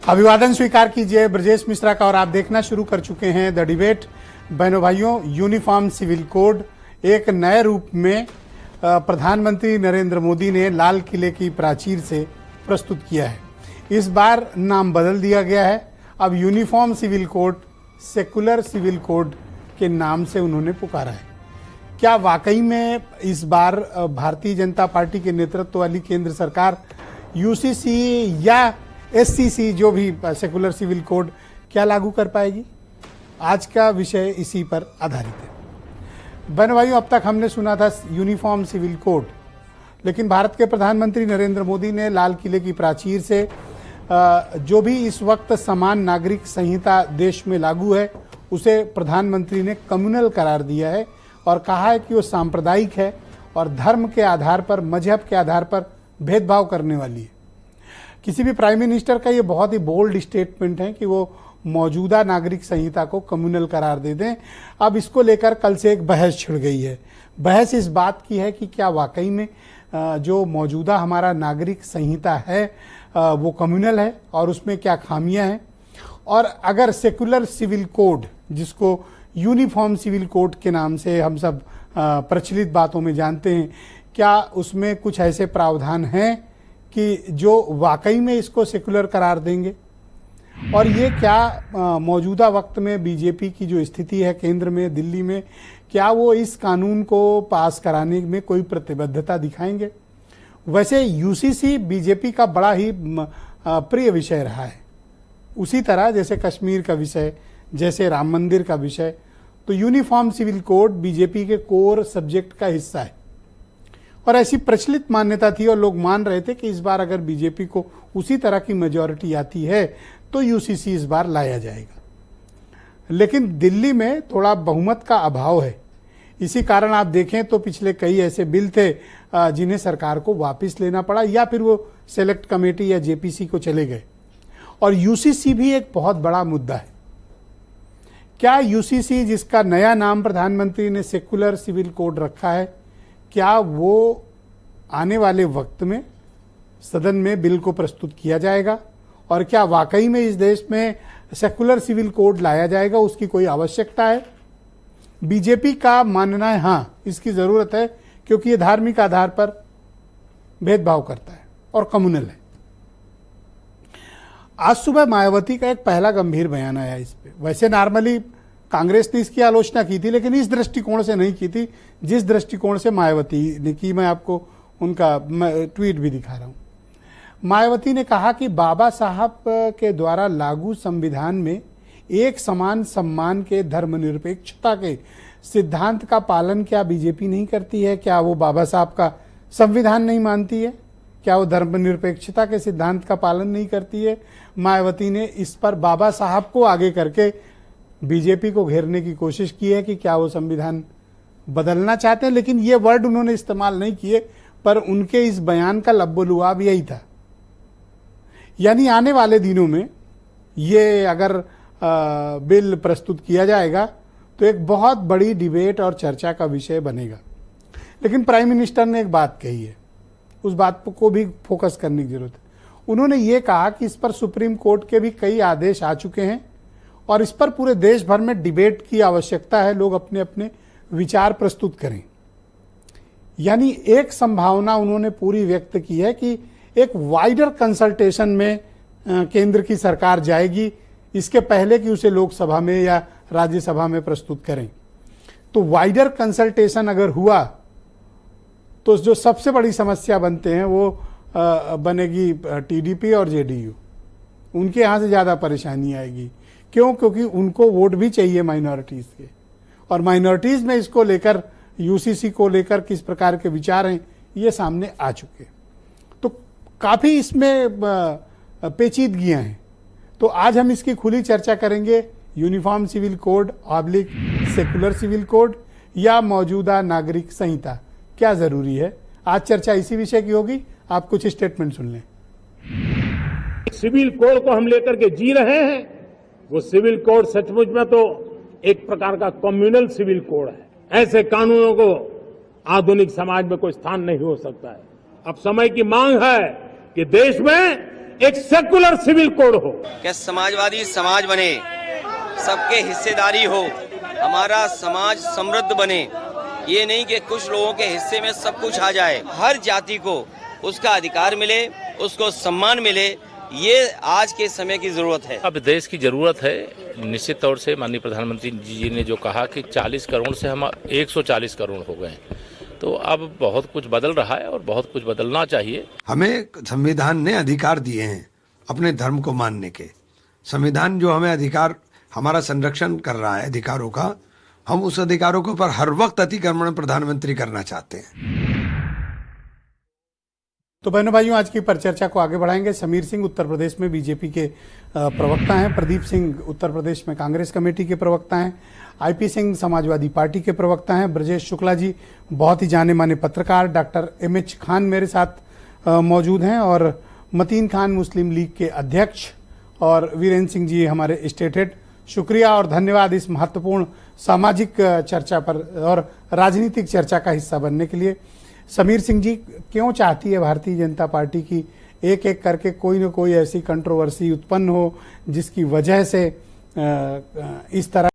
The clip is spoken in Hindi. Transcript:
अभिवादन स्वीकार कीजिए ब्रजेश मिश्रा का और आप देखना शुरू कर चुके हैं द डिबेट। बहनों भाइयों, यूनिफॉर्म सिविल कोड एक नए रूप में प्रधानमंत्री नरेंद्र मोदी ने लाल किले की प्राचीर से प्रस्तुत किया है। इस बार नाम बदल दिया गया है। अब uniform civil code secular civil code के नाम से उन्होंने पुकारा है। क्या वाकई में इस बार भारतीय जनता पार्टी के नेतृत्व वाली केंद्र सरकार यूसीसी या एससीसी जो भी सेकुलर सिविल कोड क्या लागू कर पाएगी? आज का विषय इसी पर आधारित है। बहनों भाइयों, अब तक हमने सुना था यूनिफॉर्म सिविल कोड, लेकिन भारत के प्रधानमंत्री नरेंद्र मोदी ने लाल किले की प्राचीर से जो भी इस वक्त समान नागरिक संहिता देश में लागू है उसे प्रधानमंत्री ने कम्युनल करार दिया है और कहा है कि वो सांप्रदायिक है और धर्म के आधार पर, मजहब के आधार पर भेदभाव करने वाली है। किसी भी प्राइम मिनिस्टर का ये बहुत ही बोल्ड स्टेटमेंट है कि वो मौजूदा नागरिक संहिता को कम्युनल करार दे दें। अब इसको लेकर कल से एक बहस छिड़ गई है। बहस इस बात की है कि क्या वाकई में जो मौजूदा हमारा नागरिक संहिता है वो कम्युनल है और उसमें क्या खामियां हैं, और अगर सेकुलर सिविल कोड, जिसको यूनिफॉर्म सिविल कोड के नाम से हम सब प्रचलित बातों में जानते हैं, क्या उसमें कुछ ऐसे प्रावधान हैं कि जो वाकई में इसको सेकुलर करार देंगे? और ये क्या मौजूदा वक्त में बीजेपी की जो स्थिति है केंद्र में, दिल्ली में, क्या वो इस कानून को पास कराने में कोई प्रतिबद्धता दिखाएंगे? वैसे यूसीसी बीजेपी का बड़ा ही प्रिय विषय रहा है। उसी तरह जैसे कश्मीर का विषय, जैसे राम मंदिर का विषय, तो यूनिफॉर्म सिविल कोड बीजेपी के कोर सब्जेक्ट का हिस्सा है और ऐसी प्रचलित मान्यता थी और लोग मान रहे थे कि इस बार अगर बीजेपी को उसी तरह की मेजॉरिटी आती है तो यूसीसी इस बार लाया जाएगा। लेकिन दिल्ली में थोड़ा बहुमत का अभाव है। इसी कारण आप देखें तो पिछले कई ऐसे बिल थे जिन्हें सरकार को वापस लेना पड़ा या फिर वो सेलेक्ट कमेटी या जेपीसी को चले गए। और यूसीसी भी एक बहुत बड़ा मुद्दा है। क्या यूसीसी, जिसका नया नाम प्रधानमंत्री ने सेकुलर सिविल कोड रखा है, क्या वो आने वाले वक्त में सदन में बिल को प्रस्तुत किया जाएगा? और क्या वाकई में इस देश में सेकुलर सिविल कोड लाया जाएगा? उसकी कोई आवश्यकता है? बीजेपी का मानना है हाँ, इसकी जरूरत है, क्योंकि ये धार्मिक आधार पर भेदभाव करता है और कम्युनल है। आज सुबह मायावती का एक पहला गंभीर बयान आया इस पे। वैसे नॉर्मली कांग्रेस ने इसकी आलोचना की थी, लेकिन इस दृष्टिकोण से नहीं की थी जिस दृष्टिकोण से मायावती ने की। मैं आपको उनका ट्वीट भी दिखा रहा हूं। मायावती ने कहा कि बाबा साहब के द्वारा लागू संविधान में एक समान सम्मान के धर्मनिरपेक्षता के सिद्धांत का पालन क्या बीजेपी नहीं करती है? क्या वो बाबा साहब का संविधान नहीं मानती है? क्या वो धर्मनिरपेक्षता के सिद्धांत का पालन नहीं करती है? मायावती ने इस पर बाबा साहब को आगे करके बीजेपी को घेरने की कोशिश की है कि क्या वो संविधान बदलना चाहते हैं, लेकिन ये वर्ड उन्होंने इस्तेमाल नहीं किए, पर उनके इस बयान का लब्बो-लुआब यही था। यानी आने वाले दिनों में ये अगर बिल प्रस्तुत किया जाएगा तो एक बहुत बड़ी डिबेट और चर्चा का विषय बनेगा। लेकिन प्राइम मिनिस्टर ने एक बात कही है, उस बात को भी फोकस करने की जरूरत है। उन्होंने ये कहा कि इस पर सुप्रीम कोर्ट के भी कई आदेश आ चुके हैं और इस पर पूरे देश भर में डिबेट की आवश्यकता है, लोग अपने अपने विचार प्रस्तुत करें। यानी एक संभावना उन्होंने पूरी व्यक्त की है कि एक वाइडर कंसल्टेशन में केंद्र की सरकार जाएगी, इसके पहले कि उसे लोकसभा में या राज्यसभा में प्रस्तुत करें। तो वाइडर कंसल्टेशन अगर हुआ तो जो सबसे बड़ी समस्या बनते हैं वो बनेगी टीडीपी और जेडीयू। उनके यहाँ से ज़्यादा परेशानी आएगी। क्यों? क्योंकि उनको वोट भी चाहिए माइनॉरिटीज़ के, और माइनॉरिटीज़ में इसको लेकर, यूसीसी को लेकर किस प्रकार के विचार हैं ये सामने आ चुके। तो काफ़ी इसमें पेचीदगियाँ हैं। तो आज हम इसकी खुली चर्चा करेंगे। Uniform civil code oblique secular civil code या मौजूदा नागरिक संहिता, क्या ज़रूरी है? आज चर्चा इसी विषय की होगी। आप कुछ स्टेटमेंट सुन लें। सिविल कोड को हम लेकर के जी रहे हैं, वो सिविल कोड सचमुच में तो एक प्रकार का कम्युनल सिविल कोड है। ऐसे कानूनों को आधुनिक समाज में कोई स्थान नहीं हो सकता है। अब समय की मांग है कि देश में एक सेकुलर सिविल कोड हो। कि समाजवादी समाज बने, सबके हिस्सेदारी हो, हमारा समाज समृद्ध बने। ये नहीं कि कुछ लोगों के हिस्से में सब कुछ आ जाए। हर जाति को उसका अधिकार मिले, उसको सम्मान मिले, ये आज के समय की जरूरत है। अब देश की जरूरत है। निश्चित तौर से माननीय प्रधानमंत्री जी ने जो कहा कि 40 करोड़ से हम 140 करोड़ हो गए, तो अब बहुत कुछ बदल रहा है और बहुत कुछ बदलना चाहिए। हमें संविधान ने अधिकार दिए हैं अपने धर्म को मानने के। संविधान जो हमें अधिकार, हमारा संरक्षण कर रहा है अधिकारों का, हम उस अधिकारों के ऊपर हर वक्त अतिक्रमण प्रधानमंत्री करना चाहते हैं। तो बहनों भाइयों, आज की परिचर्चा को आगे बढ़ाएंगे। समीर सिंह उत्तर प्रदेश में बीजेपी के प्रवक्ता हैं, प्रदीप सिंह उत्तर प्रदेश में कांग्रेस कमेटी के प्रवक्ता हैं, आईपी सिंह समाजवादी पार्टी के प्रवक्ता हैं, ब्रजेश शुक्ला जी बहुत ही जाने माने पत्रकार, डॉक्टर एमएच खान मेरे साथ मौजूद हैं, और मतीन खान मुस्लिम लीग के अध्यक्ष, और वीरेंद्र सिंह जी हमारे स्टेट हेड। शुक्रिया और धन्यवाद इस महत्वपूर्ण सामाजिक चर्चा पर और राजनीतिक चर्चा का हिस्सा बनने के लिए। समीर सिंह जी, क्यों चाहती है भारतीय जनता पार्टी की एक एक करके कोई न कोई ऐसी कंट्रोवर्सी उत्पन्न हो जिसकी वजह से इस तरह